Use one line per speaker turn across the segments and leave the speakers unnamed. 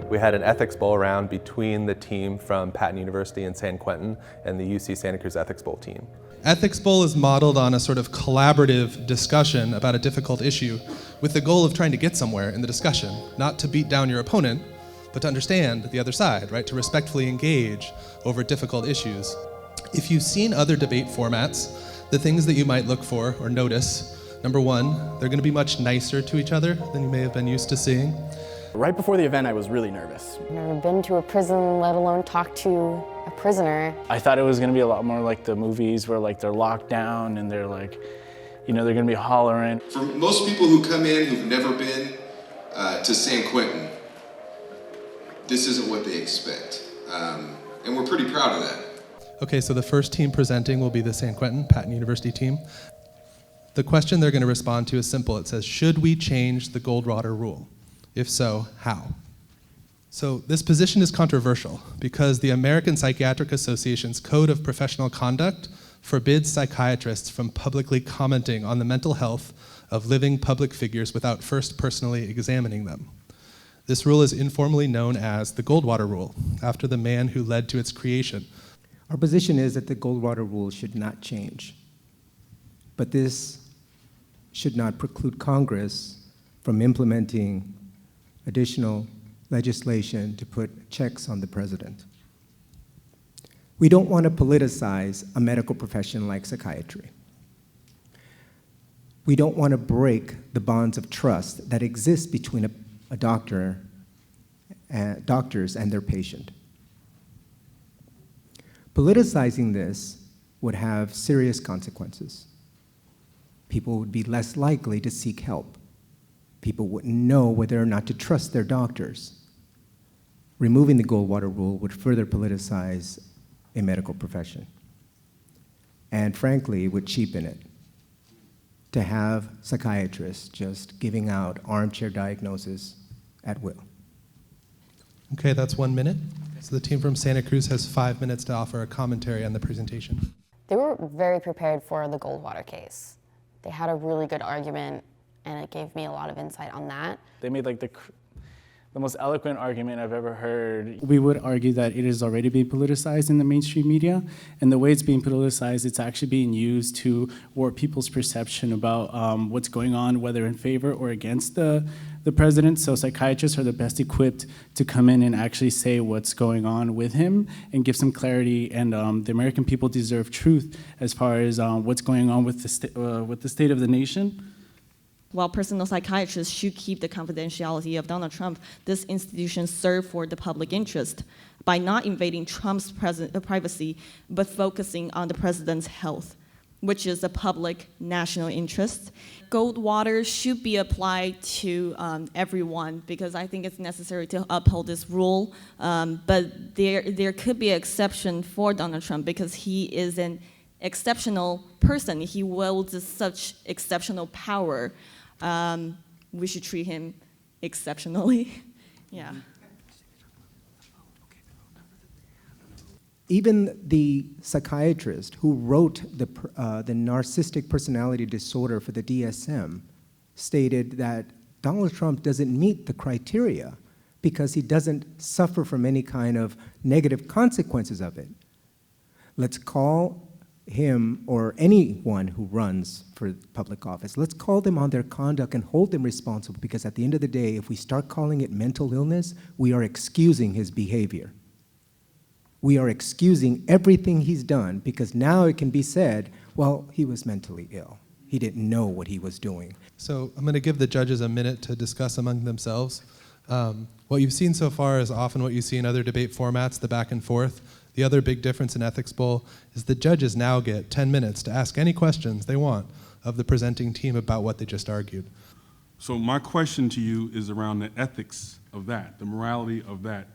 We had an ethics bowl round between the team from Patten University in San Quentin and the UC Santa Cruz ethics bowl team.
Ethics Bowl is modeled on a sort of collaborative discussion about a difficult issue with the goal of trying to get somewhere in the discussion, not to beat down your opponent, but to understand the other side, right? To respectfully engage over difficult issues. If you've seen other debate formats, the things that you might look for or notice, number one, they're going to be much nicer to each other than you may have been used to seeing.
Right before the event, I was really nervous.
I've never been to a prison, let alone talk to a prisoner.
I thought it was going to be a lot more like the movies where like they're locked down and they're like, you know, they're going to be hollering.
For most people who come in who've never been to San Quentin, this isn't what they expect. And we're pretty proud of that.
Okay, so the first team presenting will be the San Quentin Patten University team. The question they're going to respond to is simple. It says, should we change the Goldwater rule? If so, how? So this position is controversial because the American Psychiatric Association's Code of Professional Conduct forbids psychiatrists from publicly commenting on the mental health of living public figures without first personally examining them. This rule is informally known as the Goldwater Rule, after the man who led to its creation.
Our position is that the Goldwater Rule should not change, but this should not preclude Congress from implementing additional legislation to put checks on the president. We don't want to politicize a medical profession like psychiatry. We don't want to break the bonds of trust that exist between a doctor and doctors and their patient. Politicizing this would have serious consequences. People would be less likely to seek help. People wouldn't know whether or not to trust their doctors. Removing the Goldwater Rule would further politicize a medical profession. And frankly, would cheapen it to have psychiatrists just giving out armchair diagnosis at will.
Okay, that's 1 minute. So the team from Santa Cruz has 5 minutes to offer a commentary on the presentation.
They were very prepared for the Goldwater case. They had a really good argument, and it gave me a lot of insight on that.
They made like the most eloquent argument I've ever heard.
We would argue that it is already being politicized in the mainstream media, and the way it's being politicized, it's actually being used to warp people's perception about what's going on, whether in favor or against the president. So psychiatrists are the best equipped to come in and actually say what's going on with him and give some clarity, and the American people deserve truth as far as what's going on with the state of the nation.
While personal psychiatrists should keep the confidentiality of Donald Trump, this institution served for the public interest by not invading Trump's privacy, but focusing on the president's health, which is a public national interest. Goldwater should be applied to everyone because I think it's necessary to uphold this rule. But there could be an exception for Donald Trump because he is an exceptional person. He wields such exceptional power. We should treat him exceptionally. Yeah.
Even the psychiatrist who wrote the narcissistic personality disorder for the DSM stated that Donald Trump doesn't meet the criteria because he doesn't suffer from any kind of negative consequences of it. Let's call him or anyone who runs for public office, let's call them on their conduct and hold them responsible, because at the end of the day, if we start calling it mental illness, we are excusing his behavior. We are excusing everything he's done because now it can be said, well, he was mentally ill. He didn't know what he was doing.
So I'm going to give the judges a minute to discuss among themselves. What you've seen so far is often what you see in other debate formats, the back and forth. The other big difference in Ethics Bowl is the judges now get 10 minutes to ask any questions they want of the presenting team about what they just argued.
So my question to you is around the ethics of that, the morality of that.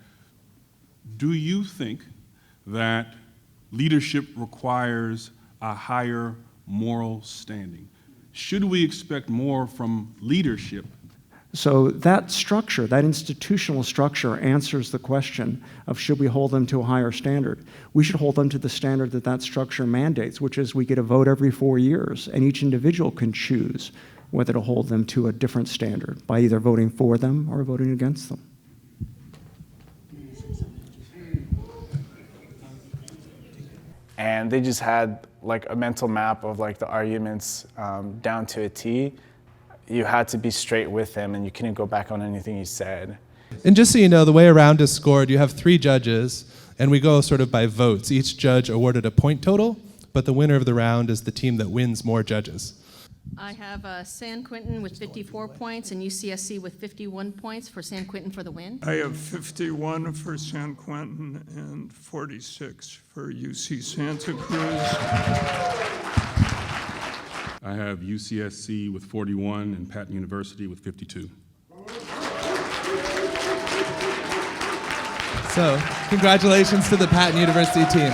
Do you think that leadership requires a higher moral standing? Should we expect more from leadership?
So that structure, that institutional structure, answers the question of should we hold them to a higher standard. We should hold them to the standard that that structure mandates, which is we get a vote every 4 years, and each individual can choose whether to hold them to a different standard by either voting for them or voting against them.
and they just had like a mental map of like the arguments down to a T. You had to be straight with them, and you couldn't go back on anything you said.
And just so you know, the way a round is scored, you have 3 judges, and we go sort of by votes. Each judge awarded a point total, but the winner of the round is the team that wins more judges.
I have San Quentin with 54 points and UCSC with 51 points for San Quentin for the win.
I have 51 for San Quentin and 46 for UC Santa Cruz.
I have UCSC with 41 and Patten University with 52.
So, congratulations to the Patten University team.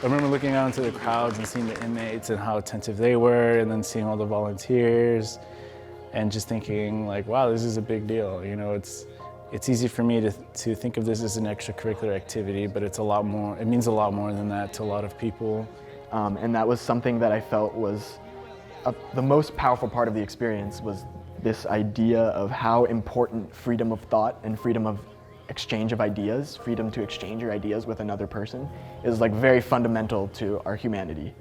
I remember looking out into the crowds and seeing the inmates and how attentive they were, and then seeing all the volunteers, and just thinking like, wow, this is a big deal. You know, it's easy for me to think of this as an extracurricular activity, but it's a lot more. It means a lot more than that to a lot of people.
And that was something that I felt was the most powerful part of the experience, was this idea of how important freedom of thought and freedom of exchange of ideas, freedom to exchange your ideas with another person, is like very fundamental to our humanity.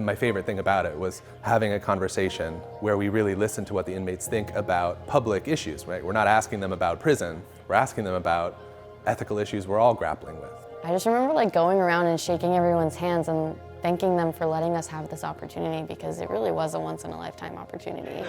My favorite thing about it was having a conversation where we really listen to what the inmates think about public issues, right? We're not asking them about prison, we're asking them about ethical issues we're all grappling with.
I just remember like going around and shaking everyone's hands and thanking them for letting us have this opportunity, because it really was a once-in-a-lifetime opportunity.